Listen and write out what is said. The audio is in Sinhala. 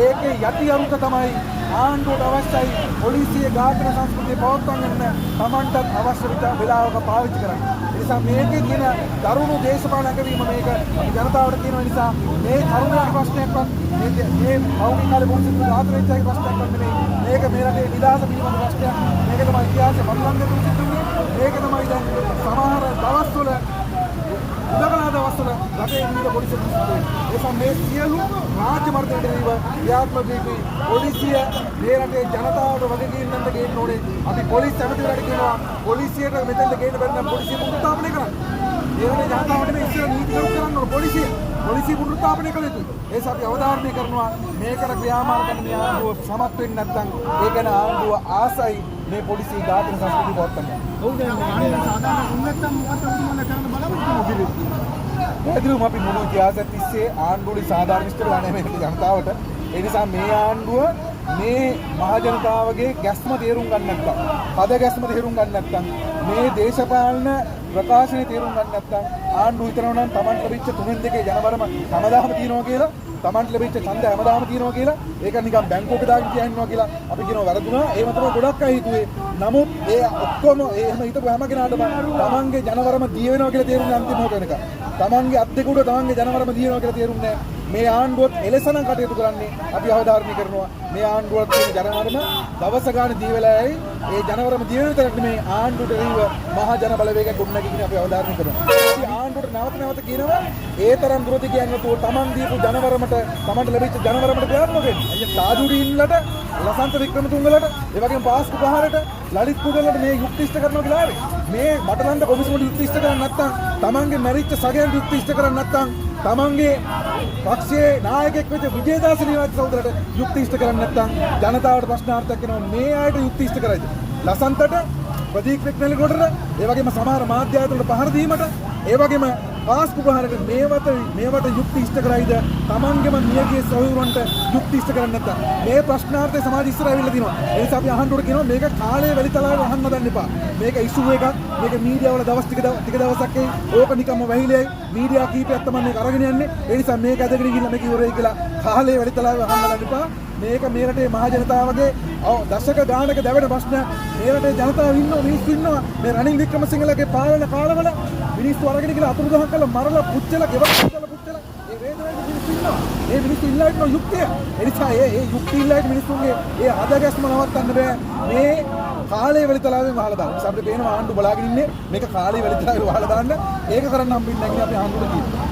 ඒකේ යටි අරුත තමයි ආණ්ඩුවට අවශ්‍යයි පොලිසිය ඝාතන සංස්කෘතිය පවත්වන්න Tamanටත් අවශ්‍ය වෙලාවක පාවිච්චි කරන්න. ඒ නිසා මේකේ තියෙන දරුණු දේශපාලන අගවීම මේක ජනතාවට තියෙන නිසා මේ තරුණයන්ගේ ප්‍රශ්නයක්වත් මේ පෞද්ගලික කාලේ පොලිසිය ඝාතන වෙච්ච ප්‍රශ්නයක්වත් නෙමෙයි. මේක මේ රටේ විලාස පිළිබඳ ප්‍රශ්නයක්. මේක තමයි ඉතිහාසයේ පරිලංඝනය සිදුන්නේ. මේක තමයි දැන් සමහර දවස්වල උදකලා දවස්වල රටේ විවිධ පොලිසිය සිදුවේ. ඒ නිසා මේ සියලු රාජ්‍ය මර්ධනයේව ක්‍රියාත්මක වී පොලිසිය මේ රටේ ජනතාවට වගකීම් ගන්න ඕනේ. අපි පොලිස් ඇමතිවරයාට කියනවා පොලිසියට මෙතෙන්ට ගේන්න බැරි නම් පොලිසිය පුනරුත්ථාපනය කරන්න. මේ රටේ ජනතාවට මේ ඉස්සර නීති කරන්න ඕන පොලිසිය පුනරුත්ථාපනය කළ යුතුයි. ඒ නිසා අපි අවධාරණය කරනවා මේකට ක්‍රියාමාර්ග ගන්න මේ ආණ්ඩුව සමත් වෙන්නේ නැත්නම් ඒ ගැන ආණ්ඩුව ආසයි මේ පොලිසිය ඝාතන සංස්කෘතිය පවත්වන්න. ඔව් දැන් සාමාන්‍ය උන්නතම් මොකක්ද උතුමන්ලා කරන්න බලාපොරොත්තු පැහැදිලිවම අපි මුළු ඉතිහාසයත් තිස්සේ ආණ්ඩුවේ සාධාරණිෂ්ඨ වෙලා නැහැ මේ ජනතාවට. ඒ නිසා මේ ආණ්ඩුව මේ මහ ජනතාවගේ ගැස්ම තේරුම් ගන්න නැත්නම්, පද ගැස්ම තේරුම් ගන්න නැත්නම්, මේ දේශපාලන ප්‍රකාශනය තේරුම් ගන්න නැත්නම් ආණ්ඩුව හිතනවා නම් Taman ලැබිච්ච 3-2 ජනවරම හැමදාම තියනවා කියලා, Taman ලැබිච්ච ඡන්ද හැමදාම තියනවා කියලා, ඒක නිකන් බැංකුවක දාගෙන කියනවා කියලා අපි කියනවා වැරදුනා. ඒව තමයි ගොඩක් අය හිතුවේ. නමුත් ඒ ඔක්කොම එහෙම හිතපු හැම කෙනාටම Tamanගේ ජනවරම දිය වෙනවා කියලා තේරුන්නේ අන්තිම මොහොත වෙනකම්. Tamanගේ අත් දෙක උඩ Tamanගේ ජනවරම දිය වෙනවා කියලා තේරුන්නේ මේ ආණ්ඩුවත් එලෙසනම් කටයුතු කරන්නේ. අපි අවධාරණය කරනවා මේ ආණ්ඩුවත් තියෙන ජනවරම දවස ගානේ දී වෙලාවයි ඒ ජනවරම දිය වෙන තරක් නෙමේ ආණ්ඩුවට එරෙහිව මහා ජන බලවේගයක් ගොඩනගගෙන අපි අවධාරණය කරනවා. අපි ආණ්ඩුවට නැවත කියනවා ඒ තරම් දුරට කියන්නේ තෝ Taman දීපු ජනවරමට Tamanට ලැබිච්ච ජනවරමට ක්‍රියාත්මක වෙන්න. අයියා සාදුඩින්ලට ලසන්ත වික්‍රමතුංගලට ඒ වගේම පාස්කු පහරට ලලිත් පුගලට මේ යුක්ති ඉෂ්ට කරනවා කියලා ආවේ. මේ මටලන්ද කොමිසමට යුක්ති ඉෂ්ට කරන්නේ නැත්නම් Tamanගේ මැරිච්ච සගයන් යුක්ති ඉෂ්ට කරන්නේ නැත්නම් තමන්ගේ පක්ෂයේ නායකයෙක් වෙච්ච විජේදාස නිවාස සහෝදරට යුක්ති ඉෂ්ට කරන්නේ නැත්නම් ජනතාවට ප්‍රශ්නාර්ථයක් වෙනවා. මේ අයට යුක්ති ඉෂ්ට කරයිද? ලසන්තට ප්‍රදීප් වික්‍රමලිගොඩට ඒ වගේම සමහර මාධ්‍ය ආයතනවල පහර දීමට ඒ වගේම පාස්කු පහරට මේවට යුක්ති ඉෂ්ට කරයිද? තමන්ගේම නියගිය සහෝදරන්ට යුක්ති ඉෂ්ට කරන්නේ නැත්නම් මේ ප්‍රශ්නාර්ථය සමාජ ඉස්සර ඇවිල්ලා තිනවා. ඒ නිසා අපි අහන්න උඩ කියනවා මේක කාලේ වැලිතලාවේ අහන්න දන්න එපා. මේක ඉෂුව එකක්. මේක මීඩියා වල දවස් ටික දවසක් එයි. ඕක නිකම්ම වැහිලයි. මීඩියා කීපයක් තමයි මේක අරගෙන යන්නේ. ඒ නිසා මේක ඇදගෙන ගිහිල්ලා මේක ඉවරයි කියලා කාලේ වැලිතලාවේ අහන්න දන්න එපා. මේක මේ රටේ මහ ජනතාවගේ දශක ගානක දැවෙන ප්‍රශ්නයක්. මේ රටේ ජනතාව ඉන්නවා, මිනිස්සු ඉන්නවා. මේ රනිල් වික්‍රමසිංහලගේ පාලන කාලවල මිනිස්සු අරගෙන ගිහලා අතුරුදහන් කරලා මරලා පුච්චලා ගෙවල් පුච්චලා ඒ වේදනාවේ මිනිස්සු ඉන්නවා. ඒ මිනිස්සු ඉල්ලා ඉන්න යුක්තිය. ඒ නිසා ඒ යුක්තිය ඉල්ලා ඉන්න මිනිස්සුන්ගේ ඒ හදගැස්ම නවත්තන්න බෑ. මේ කාලේ වෙලිතලාවෙන් වහලා දාන්න. අපිට පේනවා ආණ්ඩු බලාගෙන ඉන්නේ මේක කාලේ වෙලිතලාවෙන් වහලා දාන්න. ඒක කරන්න හම්බෙන්නේ නැහැ කියලා අපි ආණ්ඩුවට කියනවා.